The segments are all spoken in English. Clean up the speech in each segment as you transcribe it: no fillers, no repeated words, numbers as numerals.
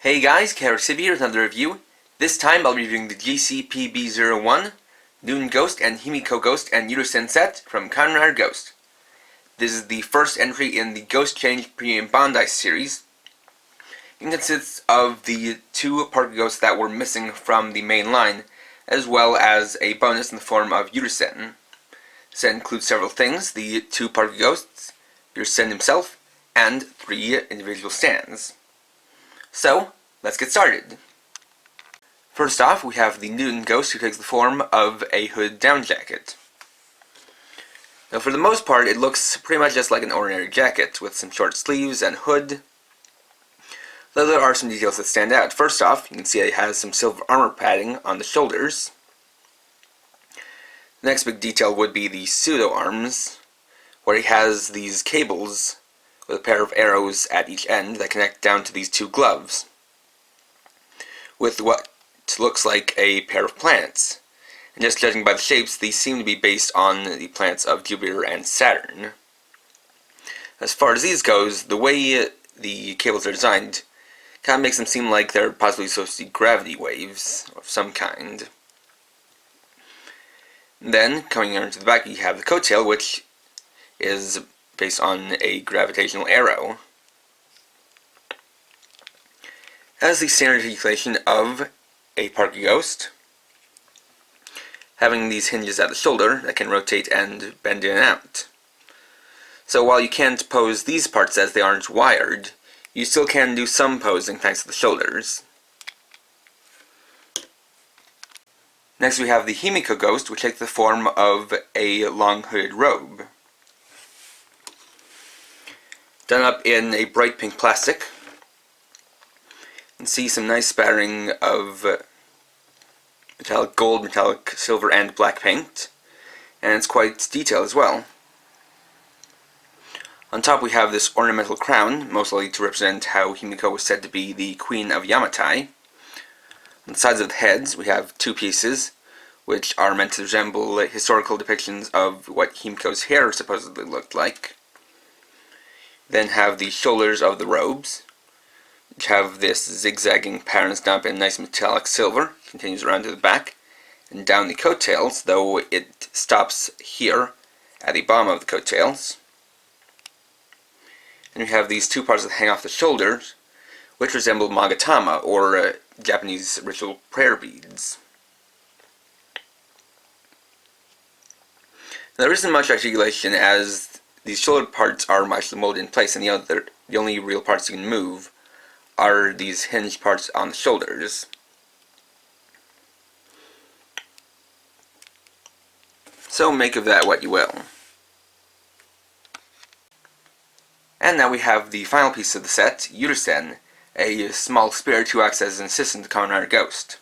Hey guys, Kaigan here with another review. This time I'll be reviewing the GCPB01, Noon Ghost and Himiko Ghost and Yurusen set from Kamen Ghost. This is the first entry in the Ghost Change Premium Bandai series. It consists of the two park ghosts that were missing from the main line, as well as a bonus in the form of Yurusen. The set includes several things: the two park ghosts, Yurusen himself, and 3 individual stands. So, let's get started. First off, we have the Noon Ghost, who takes the form of a hooded down jacket. Now, for the most part, it looks pretty much just like an ordinary jacket, with some short sleeves and hood, though there are some details that stand out. First off, you can see it has some silver armor padding on the shoulders. The next big detail would be the pseudo-arms, where he has these cables with a pair of arrows at each end that connect down to these two gloves, with what looks like a pair of planets. And just judging by the shapes, these seem to be based on the planets of Jupiter and Saturn. As far as these goes, the way the cables are designed kind of makes them seem like they're possibly supposed to be gravity waves of some kind. And then, coming over to the back, you have the coattail, which is based on a gravitational arrow. As the standard articulation of a park ghost, having these hinges at the shoulder that can rotate and bend in and out. So while you can't pose these parts as they aren't wired, you still can do some posing thanks to the shoulders. Next we have the Himiko Ghost, which takes the form of a long hooded robe, done up in a bright pink plastic. You can see some nice spattering of metallic gold, metallic silver, and black paint, and it's quite detailed as well. On top we have this ornamental crown, most likely to represent how Himiko was said to be the Queen of Yamatai. On the sides of the heads we have two pieces, which are meant to resemble historical depictions of what Himiko's hair supposedly looked like. Then have the shoulders of the robes, which have this zigzagging pattern done up in nice metallic silver, continues around to the back, and down the coattails, though it stops here at the bottom of the coattails. And we have these two parts that hang off the shoulders, which resemble magatama, or Japanese ritual prayer beads. Now, there isn't much articulation, as these shoulder parts are mostly molded in place, and the only real parts you can move are these hinged parts on the shoulders. So make of that what you will. And now we have the final piece of the set, Yurusen, a small spirit who acts as an assistant to Kamen Ghost.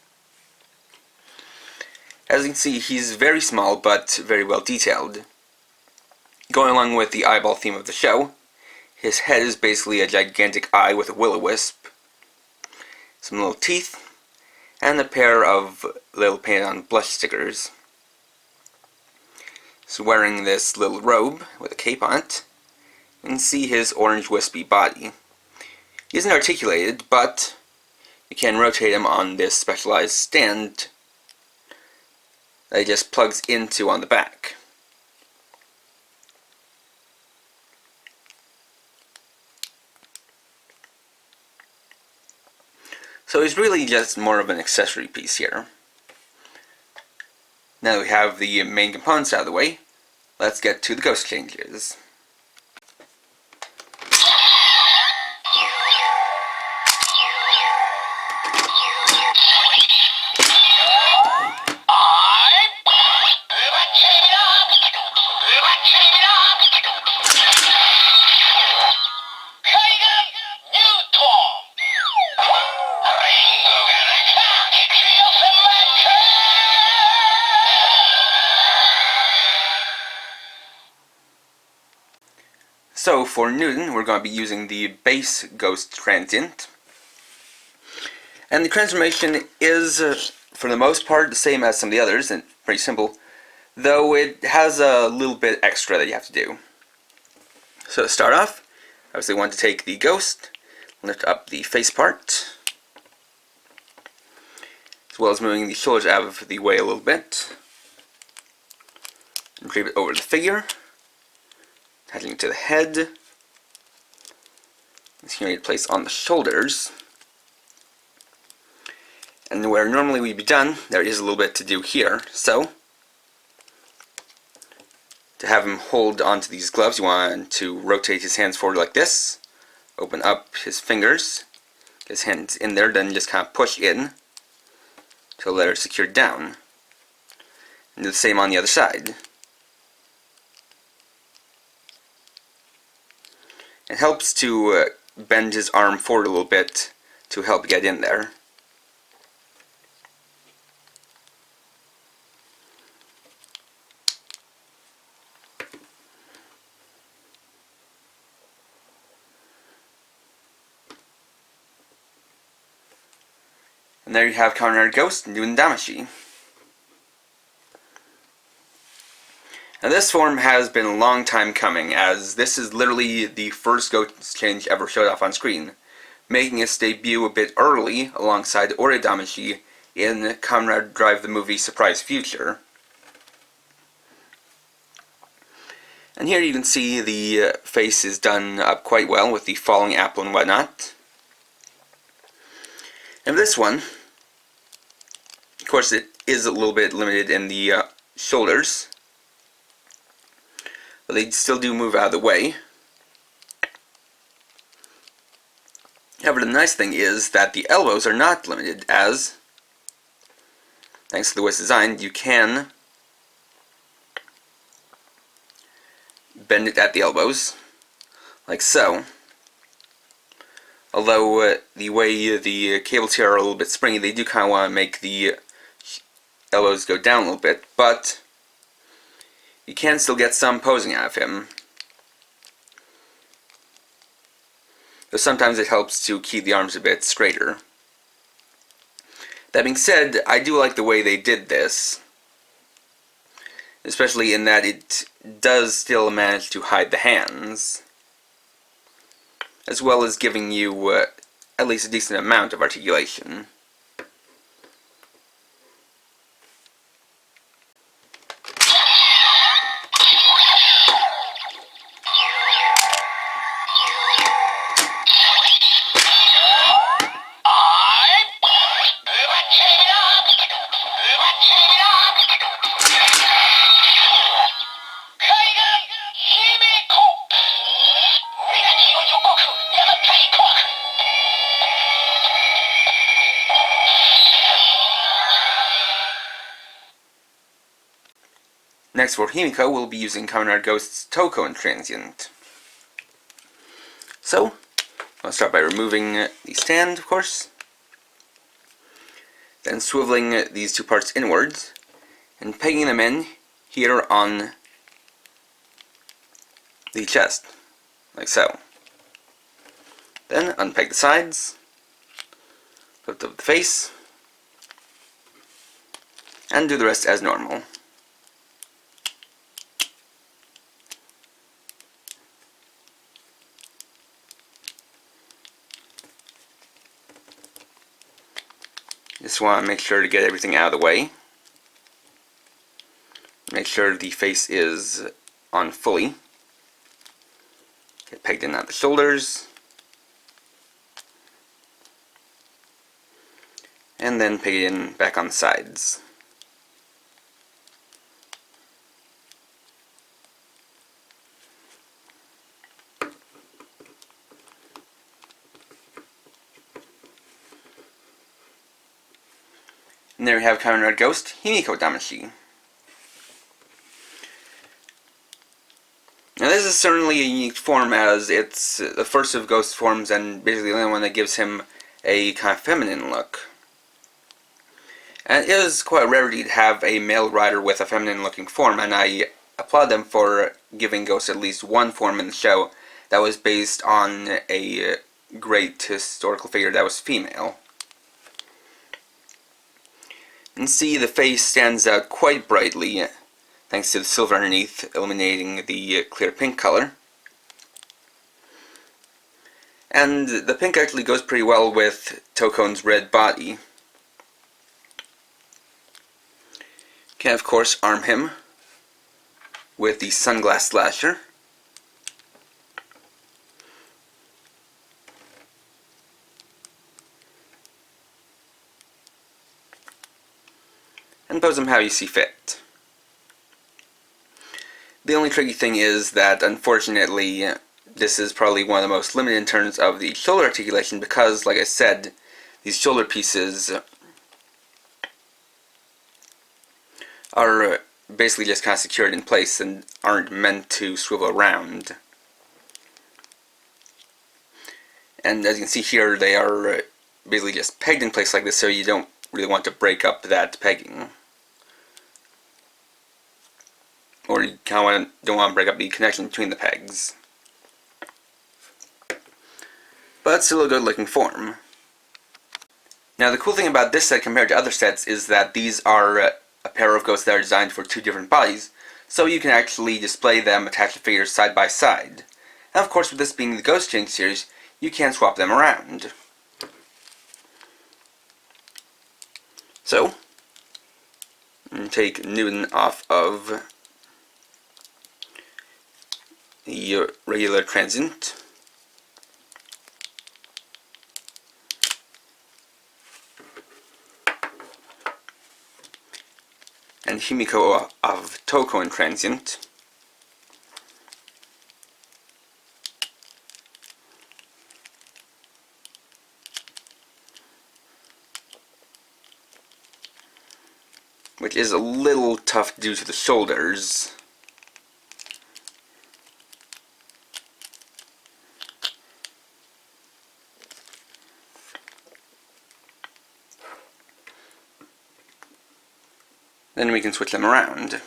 As you can see, he's very small but very well detailed. Going along with the eyeball theme of the show, his head is basically a gigantic eye with a will-o-wisp, some little teeth, and a pair of little painted-on blush stickers. He's wearing this little robe with a cape on it. You can see his orange wispy body. He isn't articulated, but you can rotate him on this specialized stand that he just plugs into on the back. So he's really just more of an accessory piece here. Now that we have the main components out of the way, let's get to the ghost changes. So for Noon, we're going to be using the base Ghost Transient. And the transformation is, for the most part, the same as some of the others, and pretty simple, though it has a little bit extra that you have to do. So to start off, obviously want to take the Ghost, lift up the face part, as well as moving the shoulders out of the way a little bit. And drape it over the figure, attaching it to the head. It's here to place on the shoulders. And where normally we'd be done, there is a little bit to do here. So, to have him hold onto these gloves, you want to rotate his hands forward like this, open up his fingers, get his hands in there, then just kind of push in until they're secured down. And do the same on the other side. It helps to bend his arm forward a little bit to help get in there. And there you have Kamen Rider Ghost doing Damashi. Now this form has been a long time coming, as this is literally the first Ghost change ever showed off on screen, making its debut a bit early alongside Ore Damashi in Kamen Rider Drive the Movie Surprise Future. And here you can see the face is done up quite well with the falling apple and whatnot. And this one, of course, it is a little bit limited in the shoulders, but they still do move out of the way. However, the nice thing is that the elbows are not limited, as, thanks to the way it's designed, you can bend it at the elbows, like so. Although the way the cables here are a little bit springy, they do kind of want to make the elbows go down a little bit, but you can still get some posing out of him. Though sometimes it helps to keep the arms a bit straighter. That being said, I do like the way they did this, especially in that it does still manage to hide the hands, as well as giving you at least a decent amount of articulation. Next for Himiko, we'll be using Kamen Rider Ghost's Toko and Transient. So, I'll start by removing the stand, of course, then swiveling these two parts inwards, and pegging them in here on the chest, like so. Then unpeg the sides, lift up the face, and do the rest as normal. Just want to make sure to get everything out of the way. Make sure the face is on fully. Get pegged in at the shoulders. And then peg it in back on the sides. And there we have Kamen Rider Ghost, Himiko Damashi. Now this is certainly a unique form, as it's the first of Ghost forms and basically the only one that gives him a kind of feminine look. And it is quite a rarity to have a male rider with a feminine looking form, and I applaud them for giving Ghost at least one form in the show that was based on a great historical figure that was female. And see, the face stands out quite brightly, thanks to the silver underneath illuminating the clear pink color. And the pink actually goes pretty well with Tokon's red body. Can of course arm him with the sunglass slasher. And pose him how you see fit. The only tricky thing is that, unfortunately, this is probably one of the most limited in terms of the shoulder articulation because, like I said, these shoulder pieces are basically just kind of secured in place and aren't meant to swivel around. And as you can see here, they are basically just pegged in place like this, so you don't really want to break up that pegging. Or you kind of don't want to break up the connection between the pegs. But still a good looking form. Now the cool thing about this set compared to other sets is that these are a pair of ghosts that are designed for two different bodies, so you can actually display them, attach the figures side by side. And of course, with this being the Ghost Change series, you can swap them around. So, take Newton off of the regular transient. And Himiko of Toko and transient. Which is a little tough due to the shoulders. Then we can switch them around.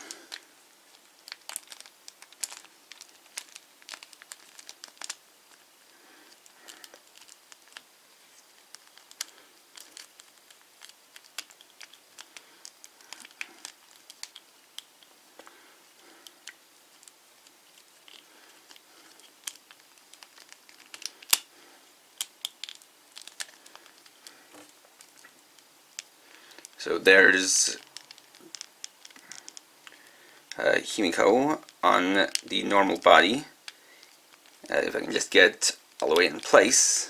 So there's Himiko on the normal body. If I can just get all the way in place.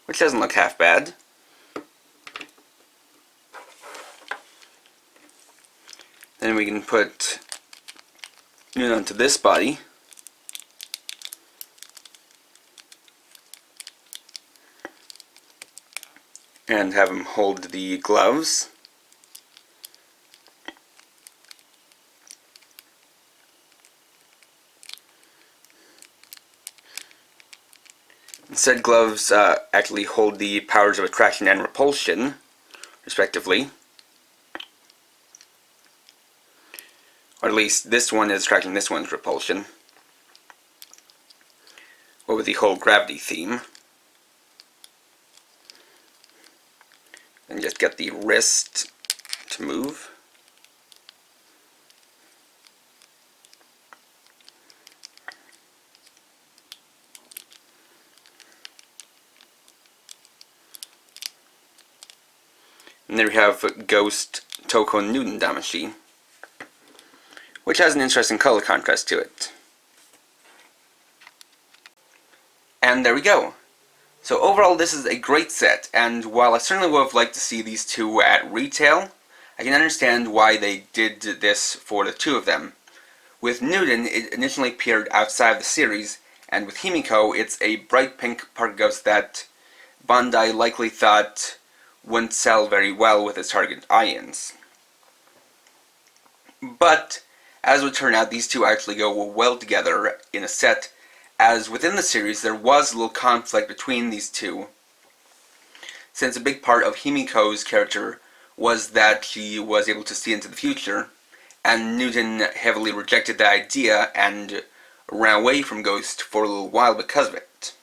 Which doesn't look half bad. Then we can put Nuna onto this body. And have him hold the gloves. Said gloves actually hold the powers of attraction and repulsion, respectively. Or at least this one is attraction, this one's repulsion. Over the whole gravity theme. And just get the wrist to move. And there we have Ghost Toko Newton Damashi, which has an interesting color contrast to it. And there we go. So overall this is a great set, and while I certainly would have liked to see these two at retail, I can understand why they did this for the two of them. With Newton, it initially appeared outside of the series, and with Himiko, it's a bright pink park ghost that Bandai likely thought wouldn't sell very well with its target audience. But, as would turn out, these two actually go well together in a set, as within the series there was a little conflict between these two, since a big part of Himiko's character was that she was able to see into the future, and Newton heavily rejected that idea and ran away from Ghost for a little while because of it.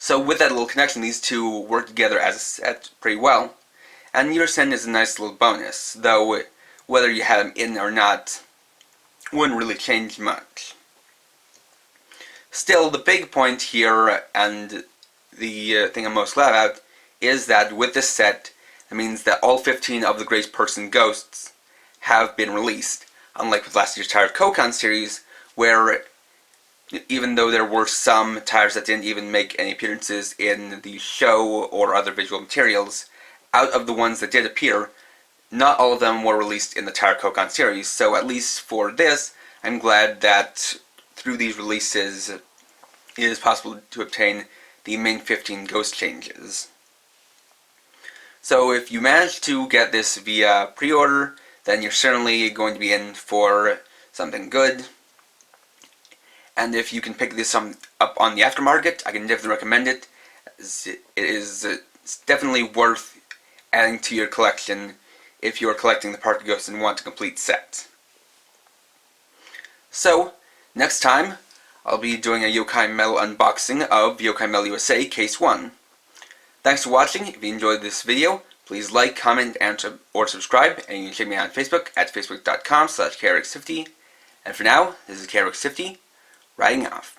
So with that little connection, these two work together as a set pretty well. And Yurusen is a nice little bonus, though whether you had him in or not wouldn't really change much. Still, the big point here, and the thing I'm most glad about, is that with this set, it means that all 15 of the Grace Person ghosts have been released, unlike with last year's Tired Kokon series, where even though there were some tires that didn't even make any appearances in the show or other visual materials, out of the ones that did appear, not all of them were released in the Tired Kokon series, so at least for this, I'm glad that through these releases it is possible to obtain the main 15 ghost changes. So if you manage to get this via pre-order, then you're certainly going to be in for something good. And if you can pick this up on the aftermarket, I can definitely recommend it. It is definitely worth adding to your collection if you are collecting the Party Ghosts and want a complete set. So, next time, I'll be doing a Yokai Metal unboxing of Yokai Metal USA Case 1. Thanks for watching. If you enjoyed this video, please like, comment, or subscribe, and you can check me out on Facebook at facebook.com/KRX50. And for now, this is KRX50, writing off.